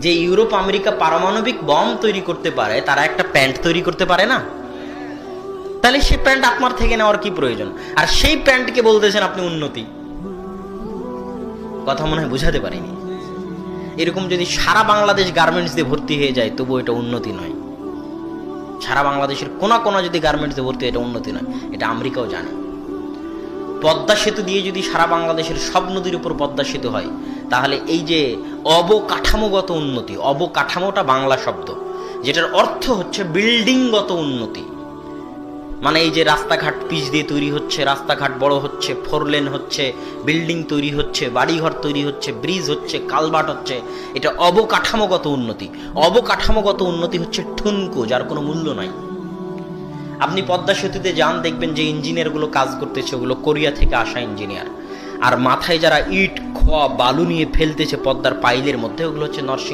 যে Europe America পারমাণবিক bomb তৈরি করতে পারে, তারা একটা প্যান্ট তৈরি করতে পারে না? তাহলে সেই প্যান্ট আপনার থেকে নেওয়ার কি প্রয়োজন? আর সেই প্যান্টকে বলতেছেন আপনি উন্নতি। কথা মনে হয় বুঝাতে পারিনি। এরকম যদি সারা বাংলাদেশ গার্মেন্টস দিয়ে ভর্তি হয়ে যায়, তবু এটা উন্নতি নয়। সারা বাংলাদেশের কোনা কোনা যদি গার্মেন্টস দিয়ে ভর্তি হয়, এটা উন্নতি নয়। এটা আমেরিকাও জানে। পদ্মা সেতু দিয়ে যদি সারা বাংলাদেশের সব নদীর উপর পদ্মা সেতু হয়, তাহলে এই যে অবকাঠামোগত উন্নতি, অবকাঠামোটা বাংলা শব্দ, যেটার অর্থ হচ্ছে বিল্ডিংগত উন্নতি। মানে এই যে রাস্তাঘাট পিচ দিয়ে তৈরি হচ্ছে, রাস্তাঘাট বড় হচ্ছে, 4 লেন হচ্ছে, বিল্ডিং তৈরি হচ্ছে, বাড়িঘর তৈরি হচ্ছে, ব্রিজ হচ্ছে, কালভার্ট হচ্ছে, এটা অবকাঠামোগত উন্নতি। অবকাঠামোগত উন্নতি হচ্ছে ঠুনকো, যার কোনো মূল্য নাই। আপনি পদ্মা সেতুতে যান, দেখবেন যে ইঞ্জিনিয়ারগুলো কাজ করতেছে, ওগুলো কোরিয়া থেকে আসা ইঞ্জিনিয়ার। আর মাথায় যারা ইট খোয়া বালু নিয়ে ফেলতেছে পদ্মার পাইলের মধ্যে, ওগুলো হচ্ছে নরসিংহ